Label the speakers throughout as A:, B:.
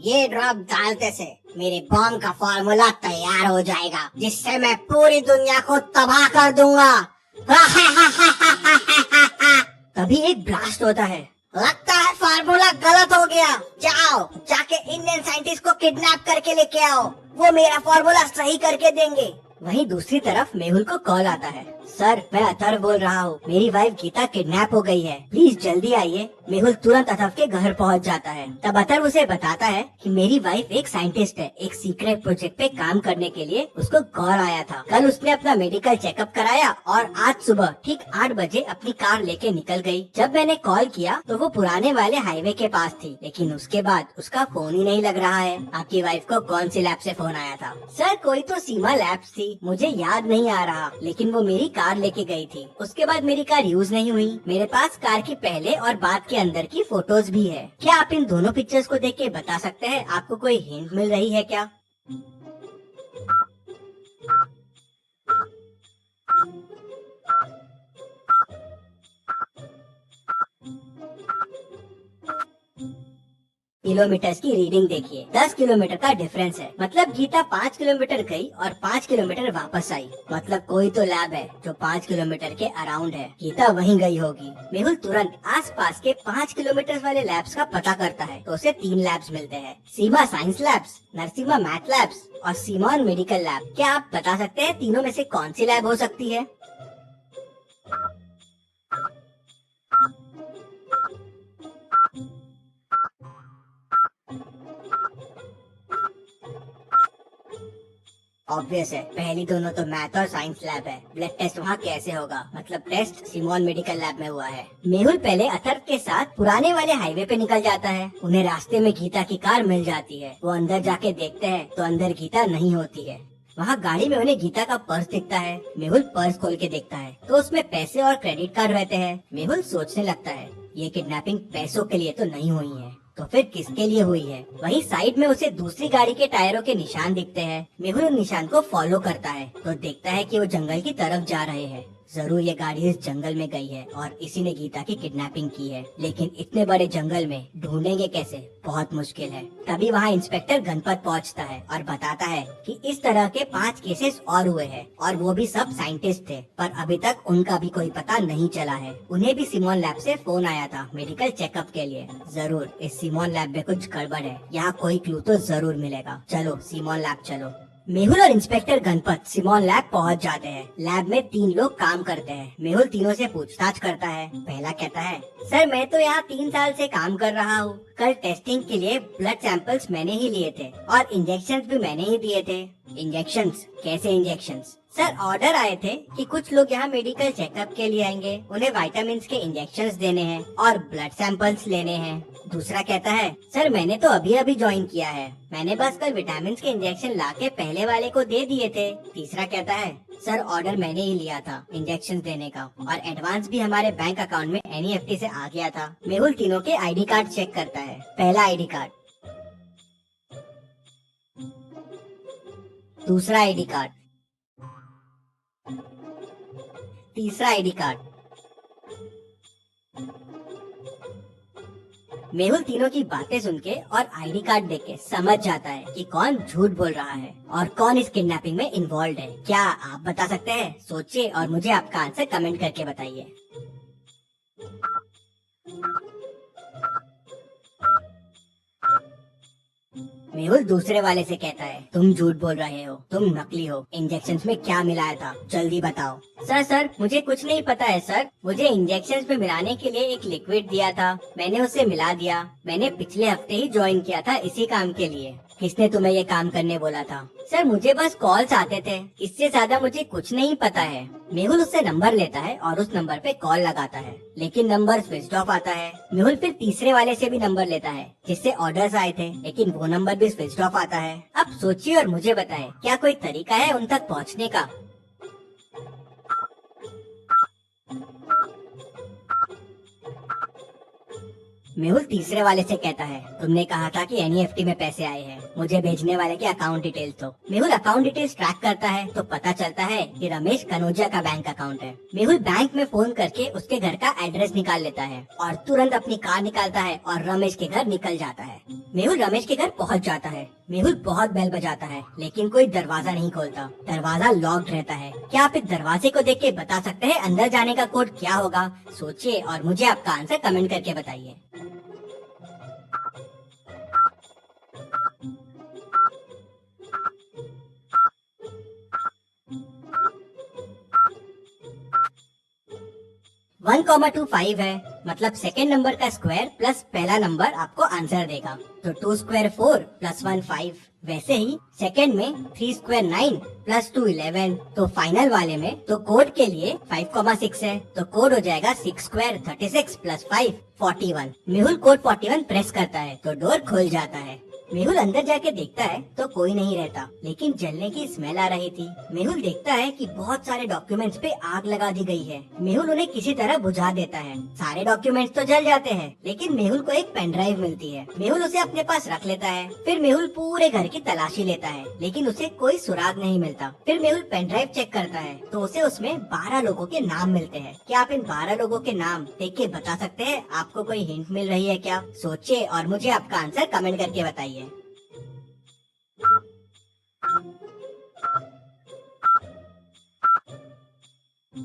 A: ये ड्रॉप डालते से मेरे बॉम्ब का फॉर्मूला तैयार हो जाएगा, जिससे मैं पूरी दुनिया को तबाह कर दूंगा। तभी एक ब्लास्ट होता है। लगता है फार्मूला गलत हो गया। जाओ जाके इंडियन साइंटिस्ट को किडनैप करके लेके आओ, वो मेरा फार्मूला सही करके देंगे। वहीं दूसरी तरफ मेहुल को कॉल आता है। सर, मैं अथर्व बोल रहा हूँ, मेरी वाइफ गीता किडनैप हो गई है, प्लीज जल्दी आइए। मेहुल तुरंत अथर्व के घर पहुँच जाता है। तब अथर्व उसे बताता है कि मेरी वाइफ एक साइंटिस्ट है, एक सीक्रेट प्रोजेक्ट पे काम करने के लिए उसको कॉल आया था। कल उसने अपना मेडिकल चेकअप कराया और आज सुबह ठीक 8 बजे अपनी कार लेके निकल गई। जब मैंने कॉल किया तो वो पुराने वाले हाईवे के पास थी, लेकिन उसके बाद उसका फोन ही नहीं लग रहा है। आपकी वाइफ को कौन सी लैब से फोन आया था? सर, कोई तो सीमा लैब्स थी, मुझे याद नहीं आ रहा, लेकिन वो मेरी कार लेके गई थी। उसके बाद मेरी कार यूज नहीं हुई। मेरे पास कार की पहले और बाद के अंदर की फोटोज भी है। क्या आप इन दोनों पिक्चर्स को देख के बता सकते हैं आपको कोई हिंट मिल रही है क्या? किलोमीटर्स की रीडिंग देखिए, 10 किलोमीटर का डिफरेंस है। मतलब गीता 5 किलोमीटर गई और 5 किलोमीटर वापस आई। मतलब कोई तो लैब है जो 5 किलोमीटर के अराउंड है। गीता वहीं गई होगी। मेहुल तुरंत आसपास के 5 किलोमीटर वाले लैब्स का पता करता है तो उसे 3 लैब्स मिलते हैं। Seema science labs, Narasimha math labs और सीमॉन मेडिकल लैब। क्या आप बता सकते हैं तीनों में से कौन सी लैब हो सकती है? ऑब्वियस है, पहली दोनों तो मैथ और साइंस लैब है। ब्लड टेस्ट वहाँ कैसे होगा? मतलब टेस्ट सिमोन मेडिकल लैब में हुआ है। मेहुल पहले अथर्व के साथ पुराने वाले हाईवे पे निकल जाता है। उन्हें रास्ते में गीता की कार मिल जाती है। वो अंदर जाके देखते हैं तो अंदर गीता नहीं होती है। वहाँ गाड़ी में उन्हें गीता का पर्स दिखता है। मेहुल पर्स खोल के देखता है तो उसमें पैसे और क्रेडिट कार्ड रहते हैं। मेहुल सोचने लगता है, ये किडनैपिंग पैसों के लिए तो नहीं हुई है, तो फिर किसके लिए हुई है? वहीं साइड में उसे दूसरी गाड़ी के टायरों के निशान दिखते हैं। मेहुल उन निशान को फॉलो करता है तो देखता है कि वो जंगल की तरफ जा रहे हैं। जरूर ये गाड़ी इस जंगल में गई है और इसी ने गीता की किडनैपिंग की है, लेकिन इतने बड़े जंगल में ढूंढेंगे कैसे? बहुत मुश्किल है। तभी वहाँ इंस्पेक्टर गणपत पहुँचता है और बताता है कि इस तरह के 5 केसेस और हुए हैं और वो भी सब साइंटिस्ट थे, पर अभी तक उनका भी कोई पता नहीं चला है। उन्हें भी सिमोन लैब से फोन आया था मेडिकल चेकअप के लिए। जरूर इस सिमोन लैब में कुछ गड़बड़ है, यहाँ कोई क्लू तो जरूर मिलेगा। चलो सिमोन लैब चलो। मेहुल और इंस्पेक्टर गणपत सिमोन लैब पहुंच जाते हैं। लैब में 3 लोग काम करते हैं। मेहुल तीनों से पूछताछ करता है। पहला कहता है, सर मैं तो यहाँ 3 साल से काम कर रहा हूँ। कल टेस्टिंग के लिए ब्लड सैंपल्स मैंने ही लिए थे और इंजेक्शंस भी मैंने ही दिए थे। इंजेक्शंस? कैसे इंजेक्शंस? सर ऑर्डर आए थे कि कुछ लोग यहाँ मेडिकल चेकअप के लिए आएंगे, उन्हें विटामिन्स के इंजेक्शंस देने हैं और ब्लड सैंपल्स लेने हैं। दूसरा कहता है, सर मैंने तो अभी अभी ज्वाइन किया है, मैंने बस कल विटामिन के इंजेक्शन लाके पहले वाले को दे दिए थे। तीसरा कहता है, सर ऑर्डर मैंने ही लिया था इंजेक्शन देने का और एडवांस भी हमारे बैंक अकाउंट में एनईएफटी से आ गया था। मेहुल तीनों के आईडी कार्ड चेक करता है। पहला आईडी कार्ड, दूसरा आईडी कार्ड, तीसरा आईडी कार्ड। मेहुल तीनों की बातें सुन के और आईडी कार्ड देख के समझ जाता है कि कौन झूठ बोल रहा है और कौन इस किडनैपिंग में इन्वॉल्व है। क्या आप बता सकते हैं? सोचिए और मुझे आपका आंसर कमेंट करके बताइए। मेहुल दूसरे वाले से कहता है, तुम झूठ बोल रहे हो, तुम नकली हो। इंजेक्शंस में क्या मिलाया था? जल्दी बताओ। सर मुझे कुछ नहीं पता है सर। मुझे इंजेक्शंस में मिलाने के लिए एक लिक्विड दिया था, मैंने उसे मिला दिया। मैंने पिछले हफ्ते ही ज्वाइन किया था इसी काम के लिए। किसने तुम्हें ये काम करने बोला था? सर मुझे बस कॉल्स आते थे, इससे ज्यादा मुझे कुछ नहीं पता है। मेहुल उससे नंबर लेता है और उस नंबर पे कॉल लगाता है, लेकिन नंबर स्विच ऑफ आता है। मेहुल फिर तीसरे वाले से भी नंबर लेता है जिससे ऑर्डर्स आए थे, लेकिन वो नंबर भी स्विच ऑफ आता है। अब सोचिए और मुझे बताएं, क्या कोई तरीका है उन तक पहुंचने का? मेहुल तीसरे वाले से कहता है, तुमने कहा था कि एनईएफटी में पैसे आए हैं, मुझे भेजने वाले के अकाउंट डिटेल्स दो। मेहुल अकाउंट डिटेल्स ट्रैक करता है तो पता चलता है कि रमेश कनौजिया का बैंक अकाउंट है। मेहुल बैंक में फोन करके उसके घर का एड्रेस निकाल लेता है और तुरंत अपनी कार निकालता है और रमेश के घर निकल जाता है। मेहुल रमेश के घर पहुंच जाता है। मेहुल बहुत बेल बजाता है लेकिन कोई दरवाजा नहीं खोलता। दरवाजा लॉक्ड रहता है। क्या आप इस दरवाजे को देख के बता सकते हैं अंदर जाने का कोड क्या होगा? सोचिए और मुझे आपका आंसर कमेंट करके बताइए। वन कॉमा टू 5 है, मतलब सेकेंड नंबर का स्क्वायर प्लस पहला नंबर आपको आंसर देगा। तो 2 स्क्वायर 4 प्लस 1 5। वैसे ही सेकेंड में 3 स्क्वायर 9 प्लस 2 11। तो फाइनल वाले में तो कोड के लिए 5,6 है, तो कोड हो जाएगा 6 square 36 plus 5 41। Mehul code 41 press करता है तो डोर खुल जाता है। मेहुल अंदर जाके देखता है तो कोई नहीं रहता, लेकिन जलने की स्मेल आ रही थी। मेहुल देखता है कि बहुत सारे डॉक्यूमेंट्स पे आग लगा दी गई है। मेहुल उन्हें किसी तरह बुझा देता है। सारे डॉक्यूमेंट्स तो जल जाते हैं, लेकिन मेहुल को एक पेन ड्राइव मिलती है। मेहुल उसे अपने पास रख लेता है। फिर मेहुल पूरे घर की तलाशी लेता है, लेकिन उसे कोई सुराग नहीं मिलता। फिर मेहुल पेन ड्राइव चेक करता है तो उसे उसमें 12 लोगों के नाम मिलते हैं। क्या आप इन 12 लोगों के नाम देख के बता सकते हैं? आपको कोई हिंट मिल रही है क्या? सोचिए और मुझे आपका आंसर कमेंट करके बताइए।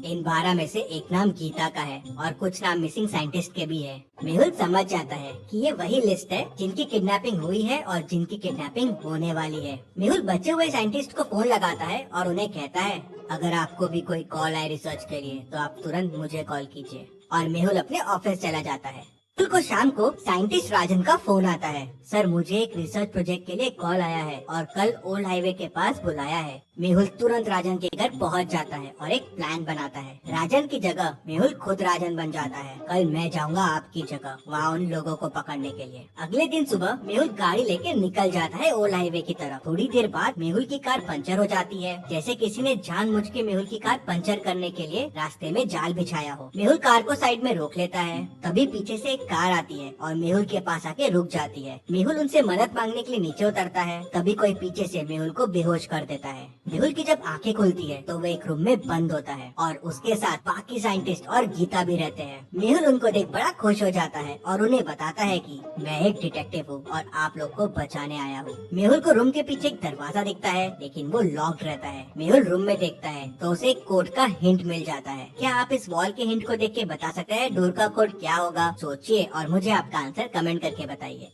A: इन 12 में से एक नाम गीता का है और कुछ नाम मिसिंग साइंटिस्ट के भी है। मेहुल समझ जाता है कि ये वही लिस्ट है जिनकी किडनैपिंग हुई है और जिनकी किडनैपिंग होने वाली है। मेहुल बचे हुए साइंटिस्ट को फोन लगाता है और उन्हें कहता है, अगर आपको भी कोई कॉल आए रिसर्च के लिए तो आप तुरंत मुझे कॉल कीजिए। और मेहुल अपने ऑफिस चला जाता है। मेहुल को शाम को साइंटिस्ट राजन का फोन आता है। सर, मुझे एक रिसर्च प्रोजेक्ट के लिए कॉल आया है और कल ओल्ड हाईवे के पास बुलाया है। मेहुल तुरंत राजन के घर पहुंच जाता है और एक प्लान बनाता है। राजन की जगह मेहुल खुद राजन बन जाता है। कल मैं जाऊंगा आपकी जगह वहाँ उन लोगों को पकड़ने के लिए। अगले दिन सुबह मेहुल गाड़ी लेके निकल जाता है ओल्ड हाईवे की तरफ। थोड़ी देर बाद मेहुल की कार पंचर हो जाती है, जैसे किसी ने जानबूझ के मेहुल की कार पंचर करने के लिए रास्ते में जाल बिछाया हो। मेहुल कार को साइड में रोक लेता है। तभी पीछे से एक कार आती है और मेहुल के पास आके रुक जाती है। मेहुल उनसे मदद मांगने के लिए नीचे उतरता है। तभी कोई पीछे से मेहुल को बेहोश कर देता है। मेहुल की जब आंखें खुलती है तो वो एक रूम में बंद होता है और उसके साथ बाकी साइंटिस्ट और गीता भी रहते हैं। मेहुल उनको देख बड़ा खुश हो जाता है और उन्हें बताता है कि मैं एक डिटेक्टिव हूँ और आप लोग को बचाने आया हूँ। मेहुल को रूम के पीछे एक दरवाजा दिखता है, लेकिन वो लॉक्ड रहता है। मेहुल रूम में देखता है तो उसे एक कोड का हिंट मिल जाता है। क्या आप इस वॉल के हिंट को देख के बता सकते हैं डोर का कोड क्या होगा? सोचिए और मुझे आपका आंसर कमेंट करके बताइए।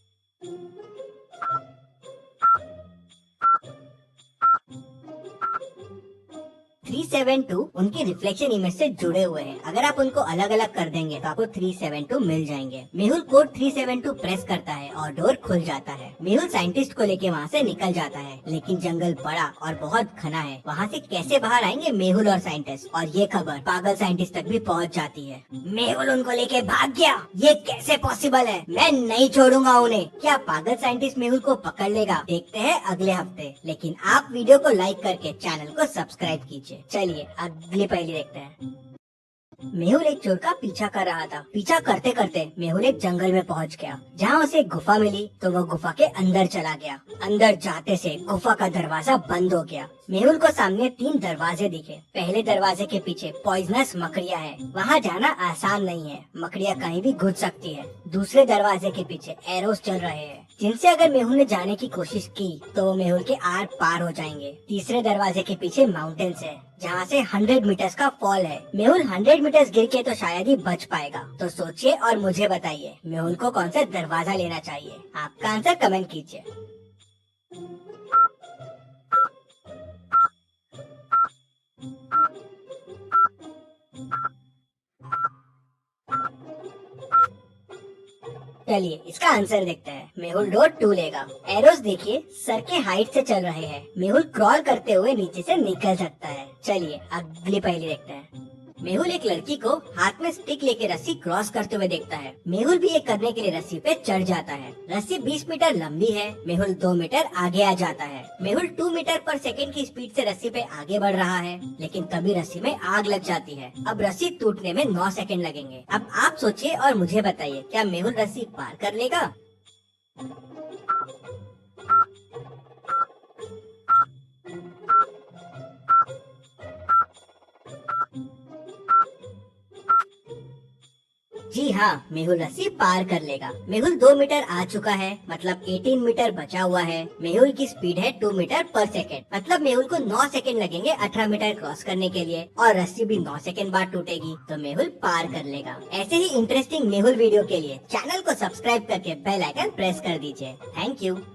A: 372 उनकी रिफ्लेक्शन इमेज से जुड़े हुए हैं। अगर आप उनको अलग अलग कर देंगे तो आपको 372 मिल जाएंगे। मेहुल कोड 372 प्रेस करता है और डोर खुल जाता है। मेहुल साइंटिस्ट को लेके वहाँ से निकल जाता है, लेकिन जंगल बड़ा और बहुत घना है। वहाँ से कैसे बाहर आएंगे मेहुल और साइंटिस्ट? और ये खबर पागल साइंटिस्ट तक भी पहुँच जाती है। मेहुल उनको लेके भाग गया, ये कैसे पॉसिबल है? मैं नहीं छोड़ूंगा उन्हें। क्या पागल साइंटिस्ट मेहुल को पकड़ लेगा? देखते हैं अगले हफ्ते। लेकिन आप वीडियो को लाइक करके चैनल को सब्सक्राइब कीजिए। चलिए अगली पहेली देखते हैं। मेहुल एक चोर का पीछा कर रहा था। पीछा करते करते मेहुल एक जंगल में पहुंच गया, जहां उसे एक गुफा मिली तो वो गुफा के अंदर चला गया। अंदर जाते से गुफा का दरवाजा बंद हो गया। मेहुल को सामने 3 दरवाजे दिखे। पहले दरवाजे के पीछे पॉइजनस मकड़ियाँ है, वहाँ जाना आसान नहीं है, मकड़ियाँ कहीं भी घुस सकती है। दूसरे दरवाजे के पीछे एरोस चल रहे हैं, जिनसे अगर मेहुल ने जाने की कोशिश की तो वो मेहुल के आर पार हो जाएंगे। तीसरे दरवाजे के पीछे माउंटेन्स है, जहाँ से 100 मीटर्स का फॉल है। मेहुल 100 मीटर्स गिर के तो शायद ही बच पाएगा। तो सोचिए और मुझे बताइए मेहुल को कौन सा दरवाजा लेना चाहिए? आपका आंसर कमेंट कीजिए। चलिए इसका आंसर देखते हैं। मेहुल डोर 2 लेगा। एरोस देखिए सर के हाइट से चल रहे हैं। मेहुल क्रॉल करते हुए नीचे से निकल सकता है। चलिए अगली पहेली देखते हैं। मेहुल एक लड़की को हाथ में स्टिक लेके रस्सी क्रॉस करते हुए देखता है। मेहुल भी ये करने के लिए रस्सी पे चढ़ जाता है। रस्सी 20 मीटर लंबी है। मेहुल 2 मीटर आगे आ जाता है। मेहुल 2 मीटर पर सेकंड की स्पीड से रस्सी पे आगे बढ़ रहा है, लेकिन तभी रस्सी में आग लग जाती है। अब रस्सी टूटने में 9 सेकंड लगेंगे। अब आप सोचिए और मुझे बताइए, क्या मेहुल रस्सी पार कर लेगा? जी हाँ, मेहुल रस्सी पार कर लेगा। मेहुल 2 मीटर आ चुका है, मतलब 18 मीटर बचा हुआ है। मेहुल की स्पीड है 2 मीटर पर सेकेंड, मतलब मेहुल को 9 सेकेंड लगेंगे 18 मीटर क्रॉस करने के लिए, और रस्सी भी 9 सेकेंड बाद टूटेगी, तो मेहुल पार कर लेगा। ऐसे ही इंटरेस्टिंग मेहुल वीडियो के लिए चैनल को सब्सक्राइब करके बेल आइकन प्रेस कर दीजिए। Thank you.